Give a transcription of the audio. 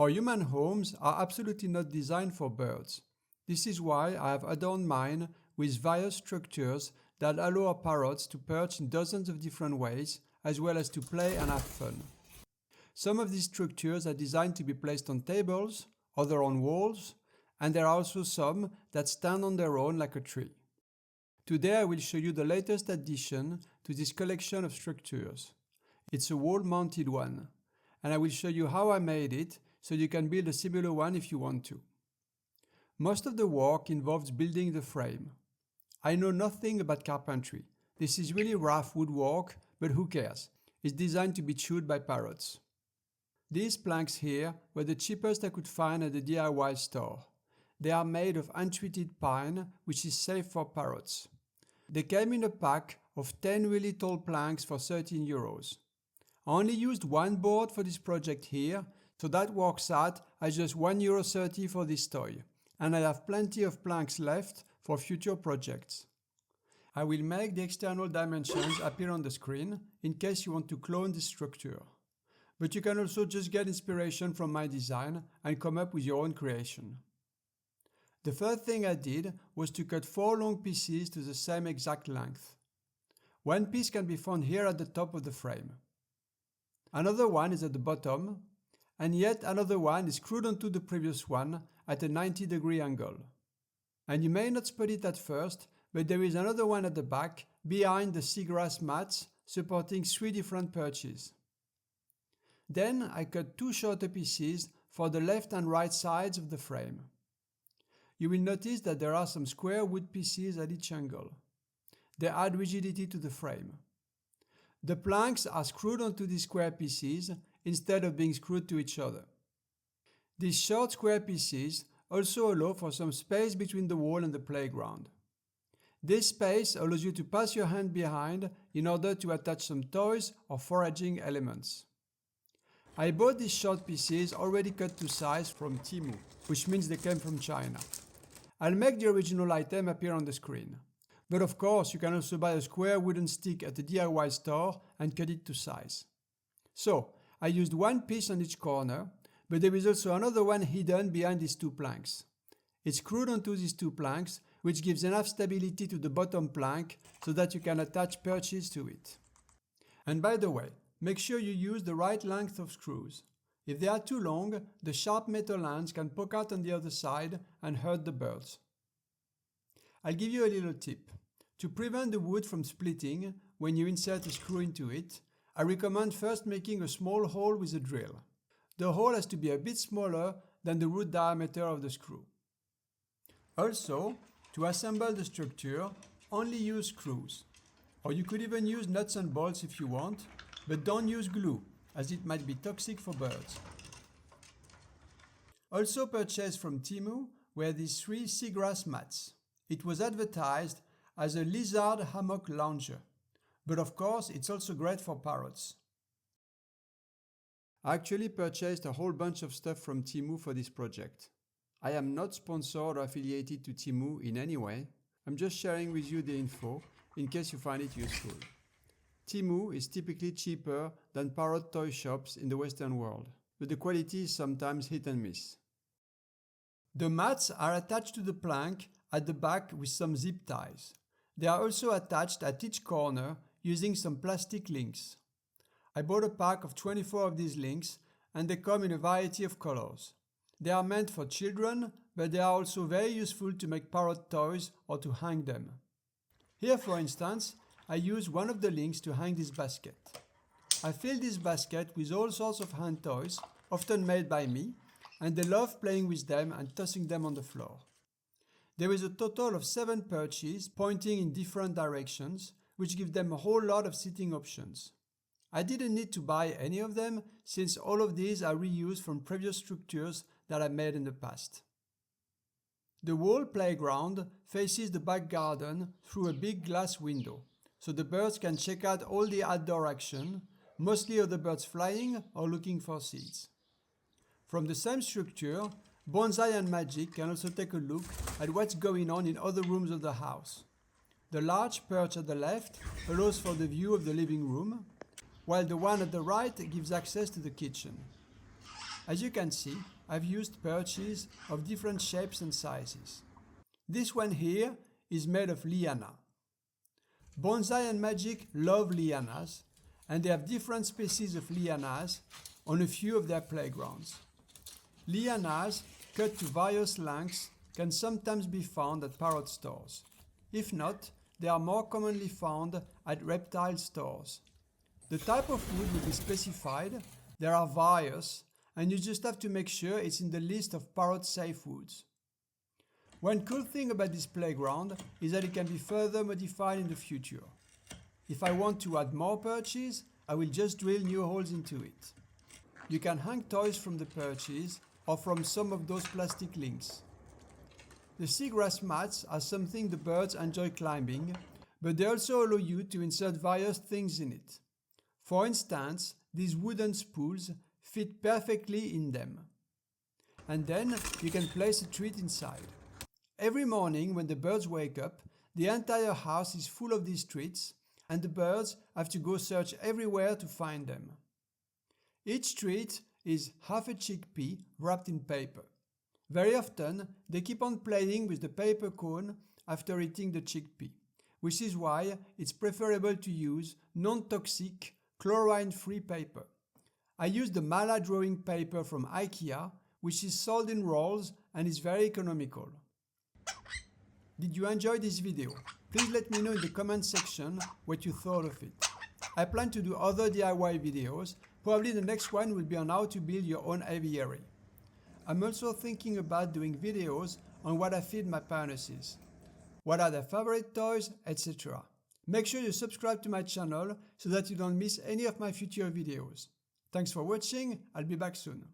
Our human homes are absolutely not designed for birds. This is why I have adorned mine with various structures that allow our parrots to perch in dozens of different ways, as well as to play and have fun. Some of these structures are designed to be placed on tables, others on walls, and there are also some that stand on their own like a tree. Today I will show you the latest addition to this collection of structures. It's a wall-mounted one, and I will show you how I made it so you can build a similar one if you want to. Most of the work involves building the frame. I know nothing about carpentry. This is really rough woodwork, but who cares? It's designed to be chewed by parrots. These planks here were the cheapest I could find at the DIY store. They are made of untreated pine, which is safe for parrots. They came in a pack of 10 really tall planks for €13. I only used one board for this project here, so that works out as just €1.30 for this toy, and I have plenty of planks left for future projects. I will make the external dimensions appear on the screen in case you want to clone this structure. But you can also just get inspiration from my design and come up with your own creation. The first thing I did was to cut 4 long pieces to the same exact length. One piece can be found here at the top of the frame. Another one is at the bottom, and yet another one is screwed onto the previous one at a 90-degree angle. And you may not spot it at first, but there is another one at the back behind the seagrass mats supporting 3 different perches. Then I cut 2 shorter pieces for the left and right sides of the frame. You will notice that there are some square wood pieces at each angle. They add rigidity to the frame. The planks are screwed onto these square pieces instead of being screwed to each other. These short square pieces also allow for some space between the wall and the playground. This space allows you to pass your hand behind in order to attach some toys or foraging elements. I bought these short pieces already cut to size from Temu, which means they came from China. I'll make the original item appear on the screen. But of course, you can also buy a square wooden stick at the DIY store and cut it to size. So, I used one piece on each corner, but there is also another one hidden behind these 2 planks. It's screwed onto these 2 planks, which gives enough stability to the bottom plank so that you can attach perches to it. And by the way, make sure you use the right length of screws. If they are too long, the sharp metal ends can poke out on the other side and hurt the birds. I'll give you a little tip. To prevent the wood from splitting when you insert a screw into it, I recommend first making a small hole with a drill. The hole has to be a bit smaller than the root diameter of the screw. Also, to assemble the structure, only use screws. Or you could even use nuts and bolts if you want, but don't use glue, as it might be toxic for birds. Also purchased from Temu were these 3 seagrass mats. It was advertised as a lizard hammock lounger, but of course it's also great for parrots. I actually purchased a whole bunch of stuff from Temu for this project. I am not sponsored or affiliated to Temu in any way. I'm just sharing with you the info in case you find it useful. Temu is typically cheaper than parrot toy shops in the Western world, but the quality is sometimes hit and miss. The mats are attached to the plank at the back with some zip ties. They are also attached at each corner using some plastic links. I bought a pack of 24 of these links and they come in a variety of colors. They are meant for children, but they are also very useful to make parrot toys or to hang them. Here, for instance, I use one of the links to hang this basket. I filled this basket with all sorts of hand toys, often made by me, and they love playing with them and tossing them on the floor. There is a total of 7 perches pointing in different directions, which give them a whole lot of sitting options. I didn't need to buy any of them since all of these are reused from previous structures that I made in the past. The wall playground faces the back garden through a big glass window, so the birds can check out all the outdoor action, mostly of the birds flying or looking for seeds. From the same structure, Bonzai and Magik can also take a look at what's going on in other rooms of the house. The large perch at the left allows for the view of the living room, while the one at the right gives access to the kitchen. As you can see, I've used perches of different shapes and sizes. This one here is made of liana. Bonzai and Magik love lianas, and they have different species of lianas on a few of their playgrounds. Lianas cut to various lengths can sometimes be found at parrot stores. If not, they are more commonly found at reptile stores. The type of wood will be specified. There are various, and you just have to make sure it's in the list of parrot safe woods. One cool thing about this playground is that it can be further modified in the future. If I want to add more perches, I will just drill new holes into it. You can hang toys from the perches or from some of those plastic links. The seagrass mats are something the birds enjoy climbing, but they also allow you to insert various things in it. For instance, these wooden spools fit perfectly in them. And then you can place a treat inside. Every morning when the birds wake up, the entire house is full of these treats, and the birds have to go search everywhere to find them. Each treat is half a chickpea wrapped in paper. Very often, they keep on playing with the paper cone after eating the chickpea, which is why it's preferable to use non-toxic, chlorine-free paper. I use the Mala drawing paper from IKEA, which is sold in rolls and is very economical. Did you enjoy this video? Please let me know in the comment section what you thought of it. I plan to do other DIY videos. Probably the next one will be on how to build your own aviary. I'm also thinking about doing videos on what I feed my pionuses, what are their favorite toys, etc. Make sure you subscribe to my channel so that you don't miss any of my future videos. Thanks for watching, I'll be back soon.